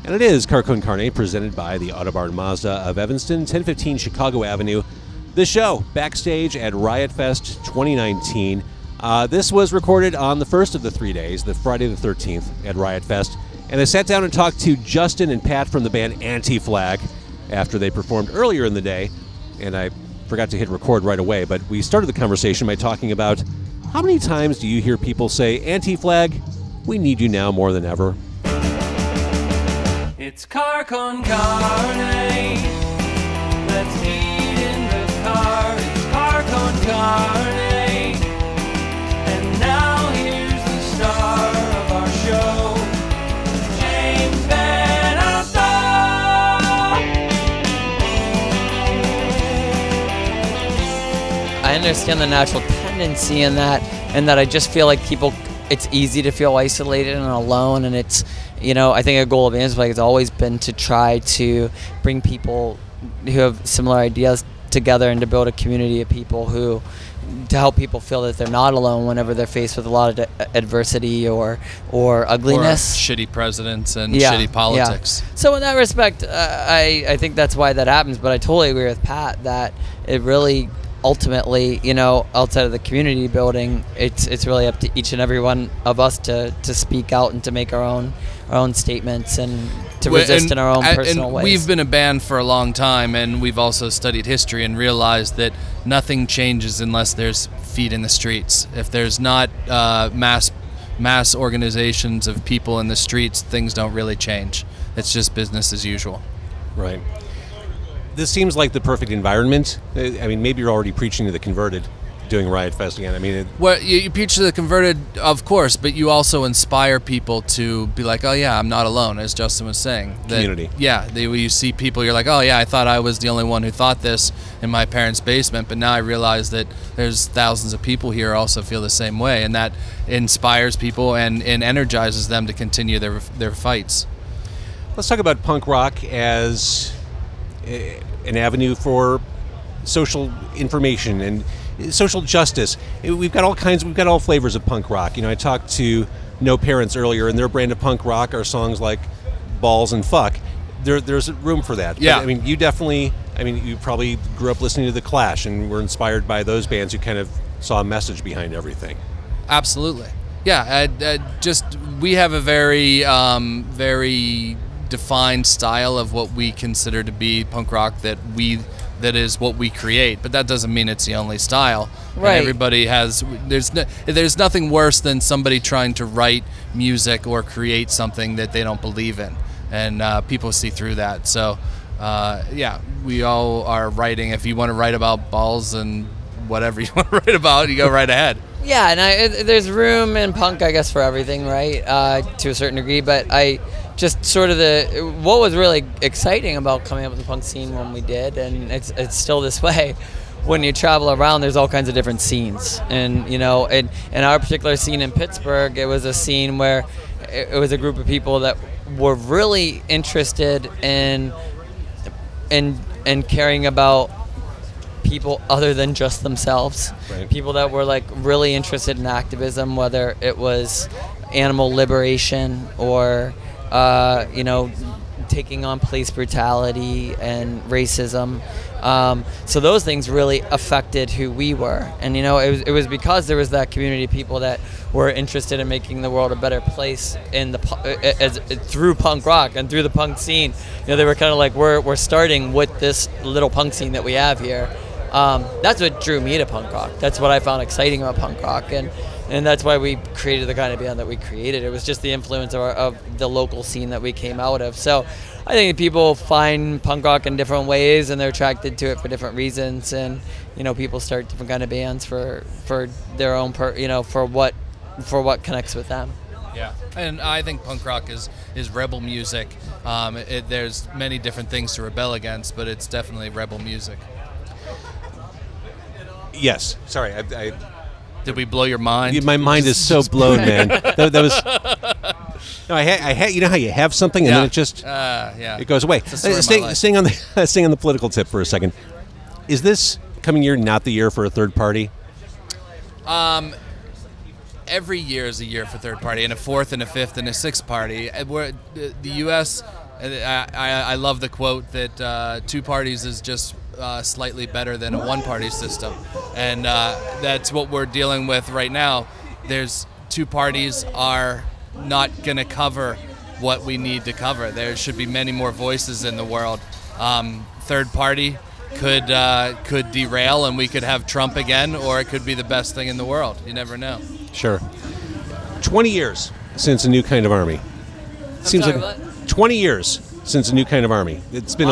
And it is Carne, presented by the Autobarn Mazda of Evanston, 1015 Chicago Avenue. The show, backstage at Riot Fest 2019. This was recorded on the first of the 3 days, the Friday the 13th at Riot Fest. And I sat down and talked to Justin and Pat from the band Anti-Flag after they performed earlier in the day. And I forgot to hit record right away, but we started the conversation by talking about how many times do you hear people say, Anti-Flag, we need you now more than ever? It's Carne. Let's eat in the car. It's Carne. And now here's the star of our show, James Van Alstyne. I understand the natural tendency in that, and that I just feel like people, it's easy to feel isolated and alone, and it's, you know, I think a goal of Anti-Flag has always been to try to bring people who have similar ideas together and to build a community of people who, to help people feel that they're not alone whenever they're faced with a lot of adversity or ugliness. Or shitty presidents and shitty politics. Yeah. So in that respect, I think that's why that happens, but I totally agree with Pat that it really ultimately, you know, outside of the community building, it's really up to each and every one of us to speak out and to make our own statements and to resist in our own personal ways. We've been a band for a long time, and we've also studied history and realized that nothing changes unless there's feet in the streets. If there's not mass organizations of people in the streets, things don't really change. It's just business as usual. Right. This seems like the perfect environment. I mean, maybe you're already preaching to the converted doing Riot Fest again. I mean, well, you preach to the converted, of course, but you also inspire people to be like, oh yeah, I'm not alone, as Justin was saying. Community. Yeah, you see people, you're like, oh yeah, I thought I was the only one who thought this in my parents' basement, but now I realize that there's thousands of people here who also feel the same way, and that inspires people and energizes them to continue their fights. Let's talk about punk rock as an avenue for social information and social justice. We've got all flavors of punk rock. You know, I talked to No Parents earlier, and their brand of punk rock are songs like Balls and Fuck. There's room for that. Yeah. But, I mean, you probably grew up listening to The Clash and were inspired by those bands who kind of saw a message behind everything. Absolutely. Yeah, we have a very, very defined style of what we consider to be punk rock that is what we create, but that doesn't mean it's the only style. Right. And everybody has. There's nothing worse than somebody trying to write music or create something that they don't believe in, and people see through that. So, yeah, we all are writing. If you want to write about balls and whatever you want to write about, you go right ahead. Yeah, and there's room in punk, I guess, for everything, right? To a certain degree, but I just sort of what was really exciting about coming up with the punk scene when we did, and it's still this way. When you travel around, there's all kinds of different scenes, and you know, in our particular scene in Pittsburgh, it was a scene where it was a group of people that were really interested in caring about people other than just themselves. Right. People that were like really interested in activism, whether it was animal liberation or you know, taking on police brutality and racism. So those things really affected who we were, and you know, it was because there was that community of people that were interested in making the world a better place through punk rock and through the punk scene. You know, they were kind of like, we're starting with this little punk scene that we have here. That's what drew me to punk rock. That's what I found exciting about punk rock, and that's why we created the kind of band that we created. It was just the influence of the local scene that we came out of. So I think people find punk rock in different ways, and they're attracted to it for different reasons. And you know, people start different kind of bands for their own, for what connects with them. Yeah, and I think punk rock is rebel music. There's many different things to rebel against, but it's definitely rebel music. Yes. Sorry, Did we blow your mind? My mind is so blown, man. That was. No, I had. You know how you have something and then it just it goes away. Staying on the political tip for a second. Is this coming year not the year for a third party? every year is a year for third party, and a fourth and a fifth and a sixth party. And the U.S., I love the quote that 2 parties is just slightly better than a 1-party system, and that's what we're dealing with right now. There's 2 parties are not going to cover what we need to cover. There should be many more voices in the world. Third party could derail, and we could have Trump again, or it could be the best thing in the world. You never know. Sure. 20 years since A New Kind of Army. Seems sorry, like what? 20 years since A New Kind of Army. It's been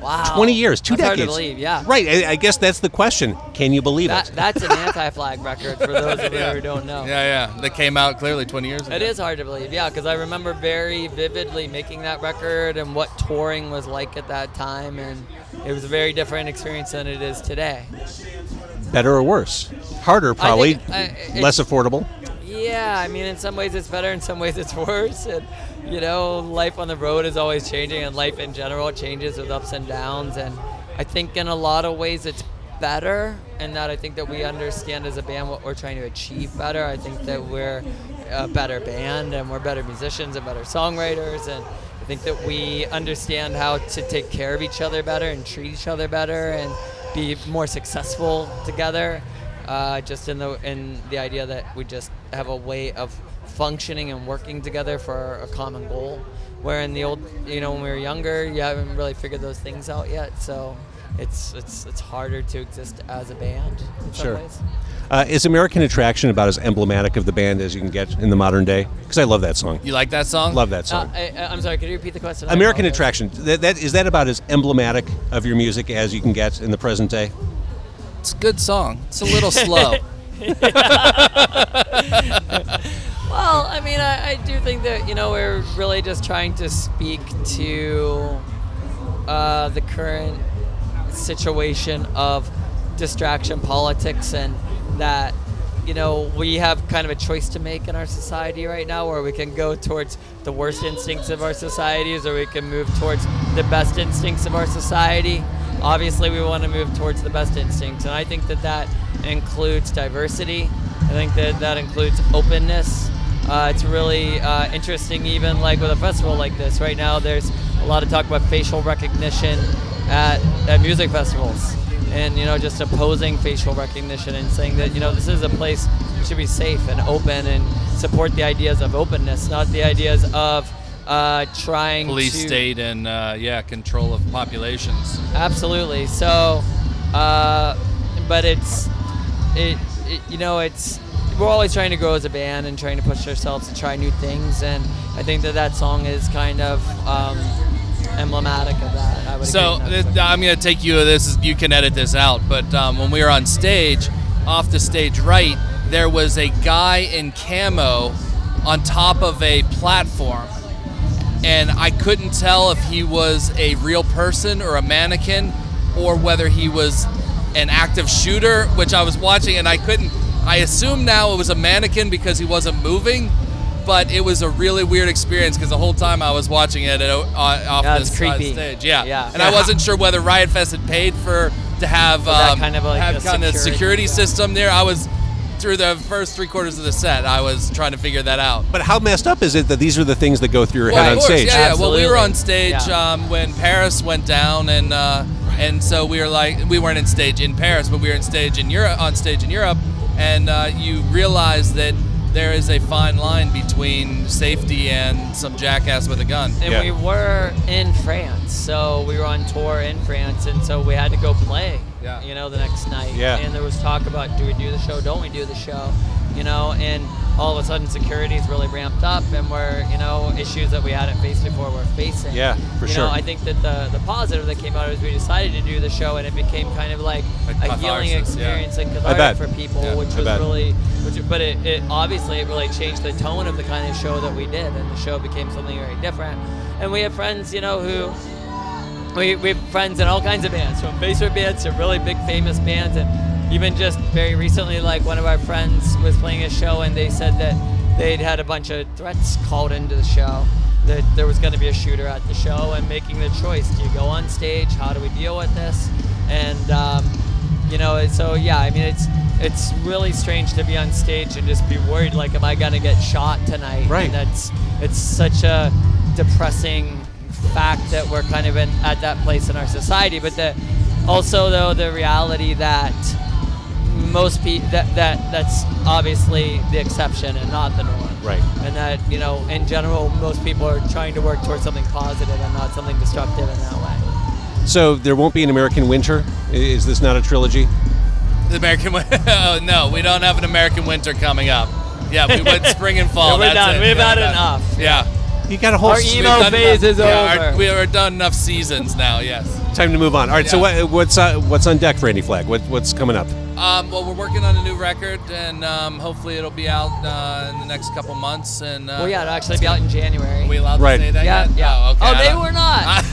Wow. 20 years, 2 That's decades. hard to believe, yeah. Right. I guess that's the question. Can you believe it? That's an anti-flag record for those of you who don't know. Yeah. That came out clearly 20 years ago. It is hard to believe, yeah, because I remember very vividly making that record and what touring was like at that time, and it was a very different experience than it is today. Better or worse? Harder, probably. Less affordable. Yeah, I mean, in some ways it's better, in some ways it's worse. And, you know, life on the road is always changing, and life in general changes with ups and downs. And I think in a lot of ways it's better, and that I think that we understand as a band what we're trying to achieve better. I think that we're a better band, and we're better musicians and better songwriters, and I think that we understand how to take care of each other better and treat each other better and be more successful together. Just in the idea that we just have a way of functioning and working together for a common goal. Where in the old, you know, when we were younger, you haven't really figured those things out yet. So it's harder to exist as a band in some ways. Is American Attraction about as emblematic of the band as you can get in the modern day? Because I love that song. You like that song? Love that song. I'm sorry, could you repeat the question? American Attraction, is that about as emblematic of your music as you can get in the present day? It's a good song. It's a little slow. Well, I mean, I do think that, you know, we're really just trying to speak to the current situation of distraction politics, and that, you know, we have kind of a choice to make in our society right now, where we can go towards the worst instincts of our societies, or we can move towards the best instincts of our society. Obviously, we want to move towards the best instincts, and I think that that includes diversity. I think that that includes openness. It's really interesting, even like with a festival like this. Right now, there's a lot of talk about facial recognition at music festivals, and, you know, just opposing facial recognition and saying that, you know, this is a place that should be safe and open and support the ideas of openness, not the ideas of trying police to state and control of populations. Absolutely. So, but we're always trying to grow as a band and trying to push ourselves to try new things, and I think that song is kind of emblematic of that. I would So agree with that. I'm going to take you. You can edit this out, but when we were on stage, off the stage right, there was a guy in camo on top of a platform, and I couldn't tell if he was a real person or a mannequin, or whether he was an active shooter, which I was watching, and I assume now it was a mannequin because he wasn't moving, but it was a really weird experience because the whole time I was watching it off the stage. Yeah. And I wasn't sure whether Riot Fest had paid to have kind of like a security system there. I was, through the first 3/4 of the set, I was trying to figure that out. But how messed up is it that these are the things that go through your head on stage? Yeah. Well, we were Absolutely. on stage when Paris went down, and so we were like, we weren't on stage in Paris, but we were on stage in Europe, and you realize that there is a fine line between safety and some jackass with a gun. And we were in France, so we were on tour in France, and so we had to go play, you know, the next night. Yeah. And there was talk about, do we do the show, don't we do the show, you know, and all of a sudden security's really ramped up, and we're, you know, issues that we hadn't faced before we're facing. Yeah, for sure. You know, I think that the positive that came out is we decided to do the show, and it became kind of like a healing experience and cathartic for people, which was really, but it obviously it really changed the tone of the kind of show that we did, and the show became something very different. And we have friends, you know, who we have friends in all kinds of bands, from basement bands to really big famous bands, and even just very recently, like one of our friends was playing a show, and they said that they'd had a bunch of threats called into the show, that there was going to be a shooter at the show, and making the choice: do you go on stage? How do we deal with this? And You know, so yeah, I mean, it's really strange to be on stage and just be worried, like, am I gonna get shot tonight? Right. And it's such a depressing fact that we're kind of at that place in our society. But also though the reality that most people that's obviously the exception and not the norm. Right. And that, you know, in general, most people are trying to work towards something positive and not something destructive in that way. So there won't be an American Winter? Is this not a trilogy? The American Winter? Oh, no, we don't have an American Winter coming up. Yeah, we went spring and fall. Yeah, we're that's done. it. We've had enough. Yeah. You got a whole Our emo phase is over. We are done enough seasons now, yes. time to move on. All right, so what's on deck for Andy Flag? What's coming up? Well, we're working on a new record, and hopefully it'll be out in the next couple months. And well, yeah, it'll actually be out in January. Are we allowed Right. to say that Yeah, yet? yeah. Oh, okay. Oh, they were not.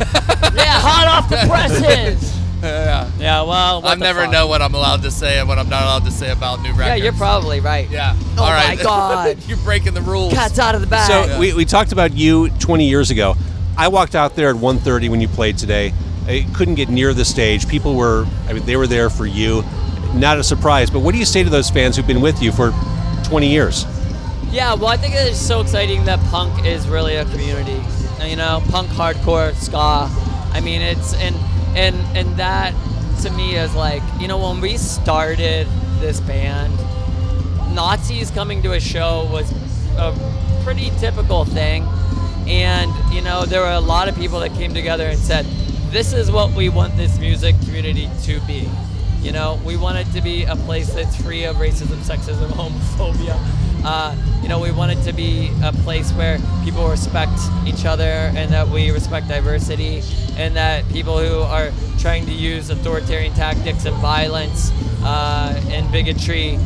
Yeah, hot off the presses. Yeah. Yeah, well, I never know what I'm allowed to say and what I'm not allowed to say about new records. Yeah, you're probably right. Yeah. Oh All right. my God. You're breaking the rules. Cat's out of the bag. So we talked about you 20 years ago. I walked out there at 1:30 when you played today. I couldn't get near the stage. People were, they were there for you. Not a surprise, but what do you say to those fans who've been with you for 20 years? Yeah, well, I think it's so exciting that punk is really a community. You know, punk, hardcore, ska. I mean, it's and that to me is like, you know, when we started this band, Nazis coming to a show was a pretty typical thing. And, you know, there were a lot of people that came together and said, this is what we want this music community to be. You know, we want it to be a place that's free of racism, sexism, homophobia. You know, we want it to be a place where people respect each other and that we respect diversity, and that people who are trying to use authoritarian tactics and violence and bigotry,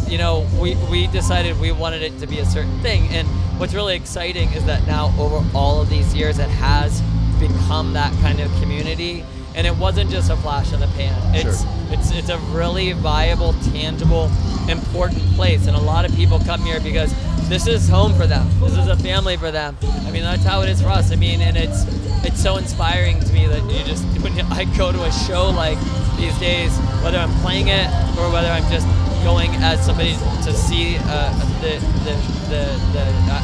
you know, we decided we wanted it to be a certain thing. And what's really exciting is that now over all of these years it has become that kind of community. And it wasn't just a flash in the pan. It's a really viable, tangible, important place. And a lot of people come here because this is home for them. This is a family for them. I mean, that's how it is for us. I mean, and it's so inspiring to me that I go to a show like these days, whether I'm playing it or whether I'm just going as somebody to see the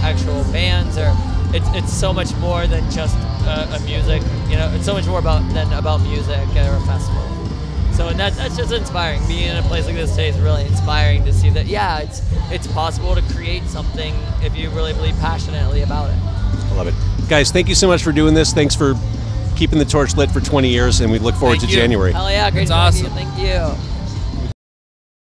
actual bands, or it's so much more than just a music. You know, it's so much more about music or a festival. So and that's just inspiring. Being in a place like this today is really inspiring to see that it's possible to create something if you really believe passionately about it. I love it. Guys, thank you so much for doing this. Thanks for keeping the torch lit for 20 years, and we look forward to January. Hell yeah, great It's to meet you. awesome. Thank you.